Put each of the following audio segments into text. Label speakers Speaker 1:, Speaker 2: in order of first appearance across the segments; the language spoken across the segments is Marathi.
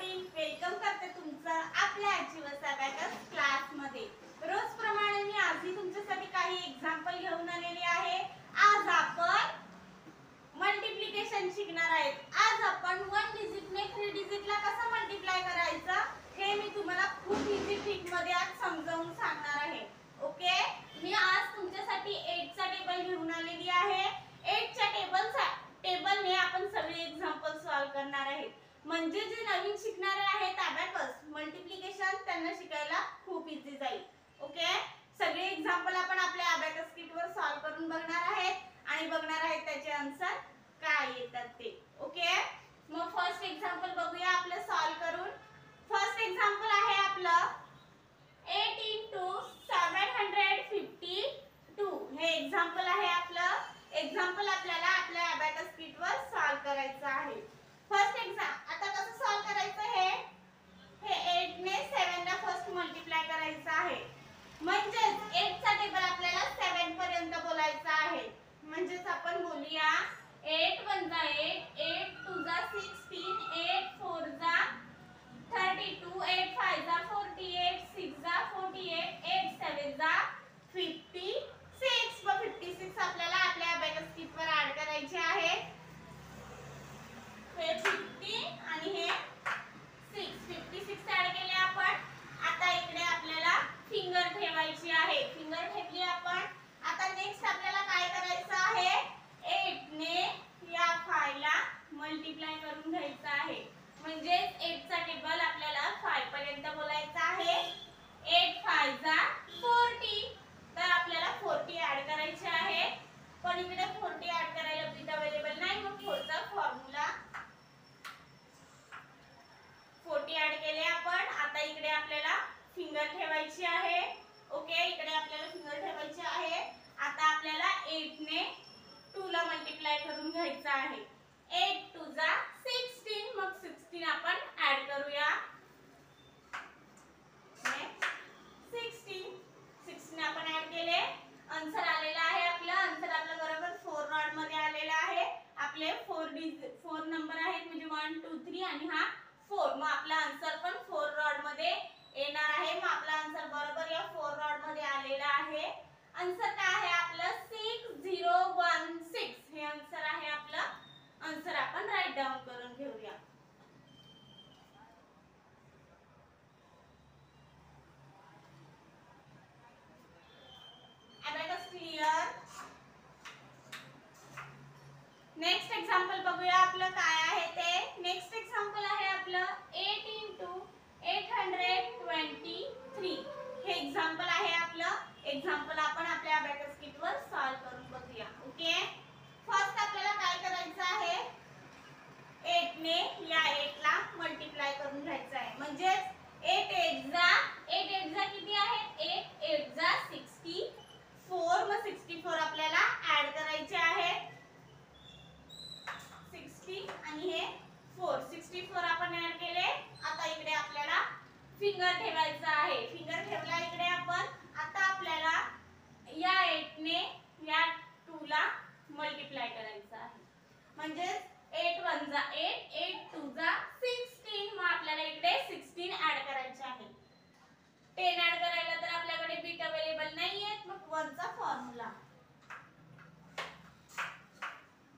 Speaker 1: पाटील वेलकम करते तुमचं आपल्या आजीवस अबॅकस क्लास मध्ये। रोज प्रमाणे मी आजही तुमच्यासाठी काही एक्झाम्पल घेऊन आलेली आहे। आज आपण मल्टिप्लिकेशन शिकणार आहोत। आज आपण 1 डिजिट ने 3 डिजिट ला कसं मल्टिप्लाय करायचं हे मी तुम्हाला खूप इझी ट्रिक मध्ये आज समजावून सांगणार आहे। ओके, मी आज तुमच्यासाठी 8 चा टेबल घेऊन आलेली आहे। 8 च्या टेबलने आपण सगळे एक्झाम्पल सॉल्व करणार आहे। म्हणजे जे नवीन शिकणारे आहेत अबॅकस मल्टिप्लिकेशन त्यांना शिकायला खूप इझी जाईल। ओके, सगळे एक्झाम्पल आपण आपल्या अबॅकस किट वर सॉल्व करून बघणार आहेत आणि बघणार आहेत त्याचे आन्सर काय येतात ते। ओके, मग फर्स्ट एक्झाम्पल बघूया आपलं सॉल्व करून। फर्स्ट एक्झाम्पल आहे आपलं 8 * 752 हे एक्झाम्पल आहे आपलं। एक्झाम्पल आपल्याला आपल्या अबॅकस किट वर सॉल्व करायचं आहे। फर्स्ट आता कसं सॉल्व करायचं हे 8 ने 7 ला फर्स्ट मल्टिप्लाय करायचं आहे। म्हणजे 8 चा टेबल आपल्याला 7 पर्यंत बोलायचा आहे। म्हणजेच आपण बोलूया 8 * 1 = 8, 8 * 2 = 16, 8 * 4 = 32, 8 * 5 = 48, 6 * 48, 8 * 7 = 56 व 56 आपल्याला आपल्या अबॅकस किट वर ऍड करायचे आहे। हे 50 आणि हे 56 ऍड केले आपण। आता इकडे आपल्याला फिंगर ठेवायची आहे। फिंगर ठेवली आपण। आता नेक्स्ट आपल्याला काय करायचं आहे 8 ने या 5 ला मल्टिप्लाय करून घ्यायचं आहे। म्हणजे 8 चा टेबल आपल्याला 5 पर्यंत बोलायचा आहे। 8 * 5 = 40, तर आपल्याला 40 ऍड करायचे आहे। पण इकडे 40 ऍड करायला बिट अवेलेबल नाही, मग 4 चा फॉर्म्युला 40 ऍड केले आपण। आता इकडे आपल्याला फिंगर ठेवायची आहे। ओके, इकडे आपल्याला फिंगर ठेवायची आहे। आता आपल्याला 8 ने 2 ला मल्टिप्लाय करून घ्यायचं आहे। 8 * 2 = 16, मग 16 आपण ऍड करूया। 16 आपण ऍड केले। आन्सर आलेला आहे आपला। आन्सर आपला बरोबर 4 रॉड मध्ये आलेला आहे। आपले 4 नंबर आहेत म्हणजे 1 2 3 आणि हा 4। मग आपला आन्सर पण 4 रॉड मध्ये येणार आहे। मग आपला आन्सर बरोबर या 4 रॉड मध्ये आलेला आहे। आन्सर काय आहे आपलं 6016 हे आन्सर आहे आपलं। आन्सर आपण राईट डाउन करून घेऊया। Abacus clear. नेक्स्ट एक्झाम्पल बघूया आपलं काय आहे ते। नेक्स्ट एक्झाम्पल आहे आपलं 8 * 823 हे एक्झाम्पल आहे आपलं। एक्झाम्पल आपण आपल्या अबॅकस किट वर सॉल्व करून बघूया। ओके, फर्स्ट आपल्याला काय करायचं आहे 8 ने या 8 ला मल्टिप्लाय करून घ्यायचं आहे। म्हणजे 8 8 जा किती आहेत 8 8 जा 64, मग 64 आपल्याला ऍड करायचे आहेत। 60 आणि हे 4 64 आपण ऍड केले। आता इकडे आपल्याला फिंगर ठेवायचा आहे। फिंगर ठेवला इकडे आपण। आता आपल्याला या 8 ने या 2 ला मल्टिप्लाय करायचं आहे। म्हणजे 8 * 1 = 8, 8 * 2 = 16, मग आपल्याला इकडे 16 ऍड करायचे आहे। 10 ऍड करायला तर आपल्याकडे बिट अवेलेबल नाहीये, मग 1 चा फॉर्म्युला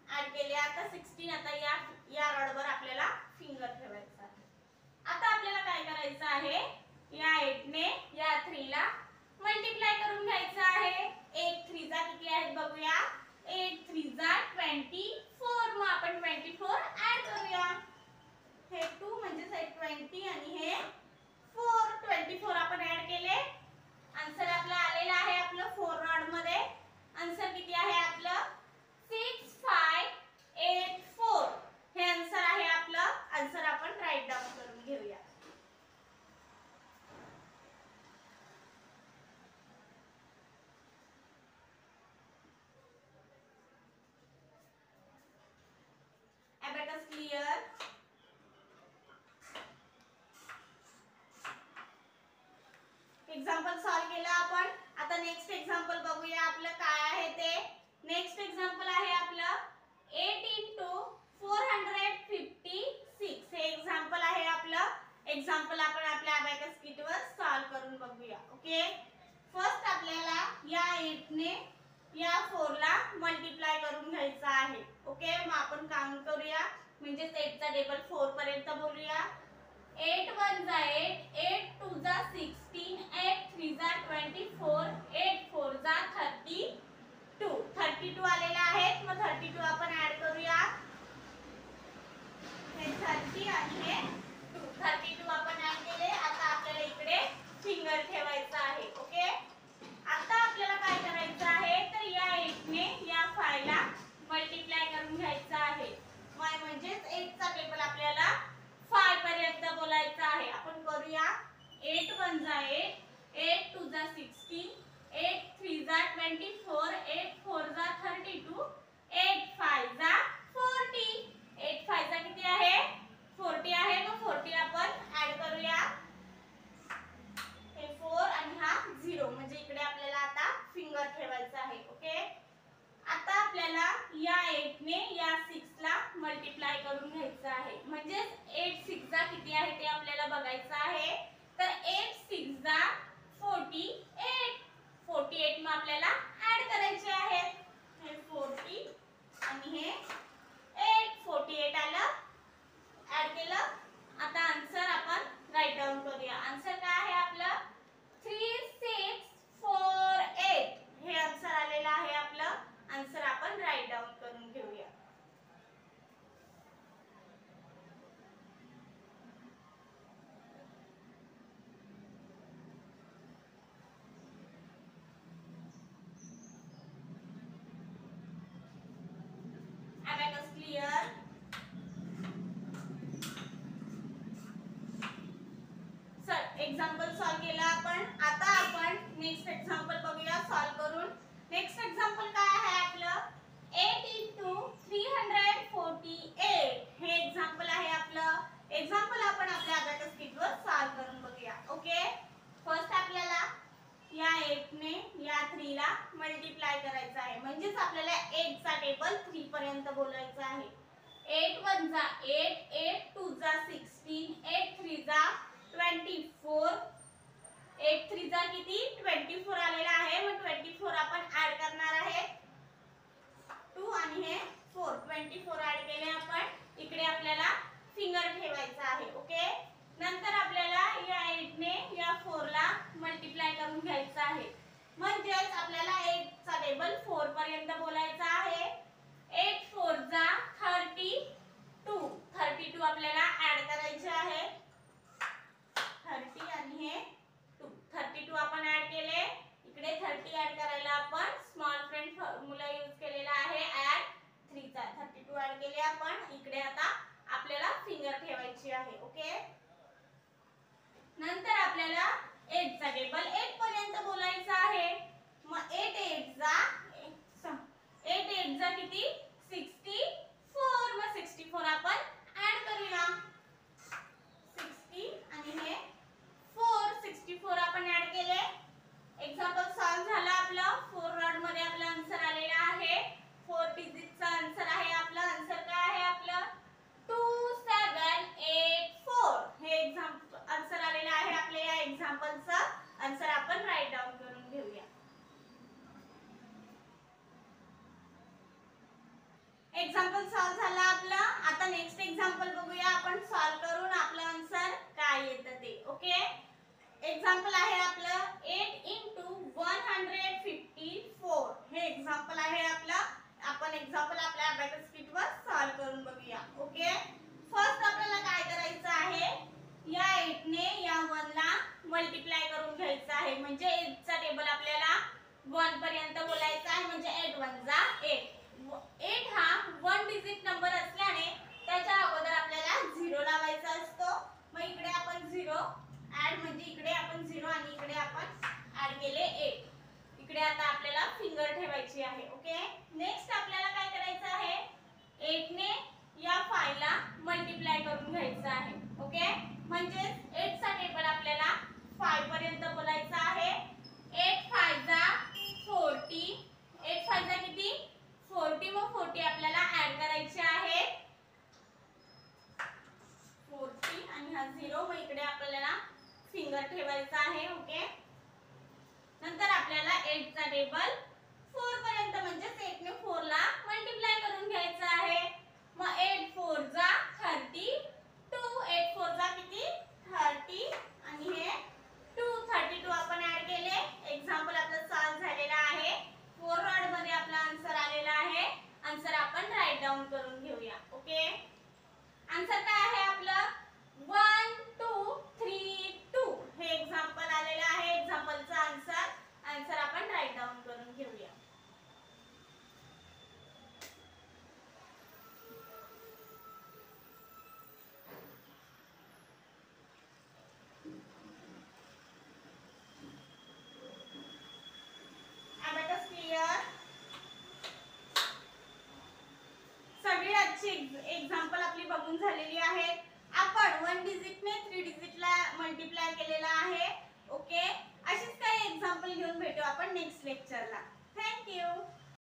Speaker 1: ऍड केले। आता 16 आता या रॉड वर आपल्याला फिंगर ठेवायचा आहे। आता आपल्याला काय करायचं आहे या 8 ने या 3 ला मल्टिप्लाय करून घ्यायचं आहे। 8 3 जा किती आहेत बघूया 8 3 जा 24, मग आपण 24 ऍड करूया। हे 2 म्हणजे 20 आणि हे 4 24 आपण ऍड केले। आन्सर आपला आलेला आहे आपलं 4 रॉड मध्ये। आन्सर किती आहे आपलं 6584 हे आन्सर आहे आपलं। आन्सर आपण राईट डाउन करून घेऊया। Abacus clear. एक्झाम्पल सॉल्व केलं आपण। आता नेक्स्ट एक्झाम्पल बघूया आपलं काय आहे ते। नेक्स्ट एक्झाम्पल आहे आपलं 8 * 456 हे एक्झाम्पल आहे आपलं। म्हणजे 8 चा टेबल 4 पर्यंत बोलूया. 8 1 जा 8, 8 2 जा 16, 8 3 जा 24, 8 4 जा 32. 32 आलेला आहे. मग 32 आपण ऍड करूया. हे 30 आणि हे 2. 32 आपण ऍड केले. आता आपल्याला इकडे फिंगर ठेवायचा आहे. ओके. आता आपल्याला काय करायचं आहे तर या 8 ने या 5 ला मल्टिप्लाय करून घ्यायचं आहे. म्हणजेच 8 चा टेबल आपल्याला 5 पर्यंत बोलायचा आहे. आपण करूया. 8 1 जा 8, 8 2 जा 16, 8 3 जा 24, 8 4 जा 32, 8 5 जा 40. 8 5 जा किती आहे 40 आहे. मग 40 आपण ऍड करूया. हे 4 आणि हा 0 म्हणजे इकडे आपल्याला आता फिंगर ठेवायचा आहे. ओके. आता आपल्याला या 8 ने या 6 ला मल्टिप्लाय करून घ्यायचं आहे. म्हणजे 8 6 जा किती आहे ते आपल्याला बघायचं आहे. तर 8 6 जा 48. 48 मग आपल्याला ऍड करायचे आहेत. हे 40 आणि हे 8. 48 आलं. ऍड केलं. आता आन्सर आपण राईट डाउन करूया. आन्सर काय आहे आपलं 3 6 4 8. हे आन्सर आलेलं आहे आपलं. आन्सर आपण राईट डाउन करून घेऊया. Abacus clear. Sir example solve केला आपण. आता आपण नेक्स्ट एक्झाम्पल बघूया सॉल्व करून. नेक्स्ट एक्झाम्पल काय आहे आपलं 8 348. हे एक्झाम्पल आहे आपलं. एक्झाम्पल आपण आपल्या अबॅकस किट वर सॉल्व करून बघूया. ओके. फर्स्ट आपल्याला या 8 ने या 3 ला मल्टिप्लाय करायचं आहे. म्हणजेच आपल्याला 8 चा टेबल 3 पर्यंत बोलायचा आहे. 8 1 जा 8, 8 2 जा 16, 8 3 जा 24, 8 3 जा किती 24 आलेला आहे. मग 24 आपण ऍड करणार आहे. 2 आणि हे 4. 24 ऍड केले आपण. इकडे आपल्याला फिंगर ठेवायचा आहे. ओके. नंतर आपल्याला या 8 ने या 4 ला मल्टिप्लाय करून घ्यायचं आहे. म्हणजेच आपल्याला 8 चा टेबल 4 पर्यंत बोलायचा आहे. 8 4 जा 32. 32 आपल्याला ऍड करायचे आहे. 30 आणि हे 2. 32 आपण ऍड केले. इकडे 30 ऍड करायला आपण स्मॉल फ्रेंड फॉर्म्युला यूज केलेला आहे. ऍड 3 चा 32 ऍड केले आपण. इकडे आता आपल्याला फिंगर ठेवायची आहे. ओके. नंतर आपल्याला 8 चा टेबल 8 पर्यंत बोलायचं आहे. मग 8 8 जा किती 64. मग 64 आपण ऍड करूया. 60 आणि हे 4. 64 आपण ऍड केले. एक्झाम्पल सॉल्व झाला आपलं. 4 रॉड मध्ये आपला आन्सर आलेला आहे. 4 डिजिटचा आन्सर आहे आपला. आन्सर काय आहे आपलं 2784. हे एक्झाम्पल आन्सर आलेला आहे आपल्या या एक्झाम्पलचा. आन्सर आपण राईट डाउन करून घेऊया. एक्झाम्पल सॉल्व झाला आपला. आता नेक्स्ट एक्झाम्पल बघूया आपण सॉल्व करून आपलं आन्सर काय येतं ते. ओके. एक्झाम्पल आहे आपलं 8 154. हे एक्झाम्पल आहे आपलं. आपण एक्झाम्पल आपल्या अबॅकस किट वर सॉल्व करून बघूया. ओके. फर्स्ट आपल्याला काय करायचं आहे या 8 ने या 1 ला मल्टिप्लाय करून घ्यायचं आहे. म्हणजे 8 चा टेबल आपल्याला 1 पर्यंत बोलायचा आहे. म्हणजे 8 1 जा 8. 8 हा 1 डिजिट नंबर असल्याने त्याच्या अगोदर आपल्याला 0 लावायचा असतो. मग इकडे आपण 0 ऍड म्हणजे इकडे आपण 0 आणि इकडे आपण ऍड केले 8. इकडे आता आपल्याला फिंगर ठेवायची आहे. ओके. नेक्स्ट आपल्याला काय करायचं आहे 8 ने या 5 ला मल्टिप्लाय करून घ्यायचं आहे. ओके. म्हणजे 8 चा टेबल आपल्याला 5 पर्यंत बोलायचा आहे. 8 5 जा 40. 8 5 जा किती 40. मग 40 आपल्याला ऍड करायचे आहे. 40 आणि हा 0. मग इकडे आपल्याला फिंगर ठेवायचा आहे. ओके. नंतर आपल्याला 8 चा टेबल 4 पर्यंत म्हणजे 8 ने 4 ला मल्टिप्लाय करून घ्यायचा आहे. मग 8 4 जा घेऊन झालेली आहेत. आपण 1 डिजिटने 3 डिजिटला मल्टिप्लाय केलेला आहे. ओके, अशीच काही एक्झाम्पल घेऊन भेटू आपण नेक्स्ट लेक्चरला. Thank you.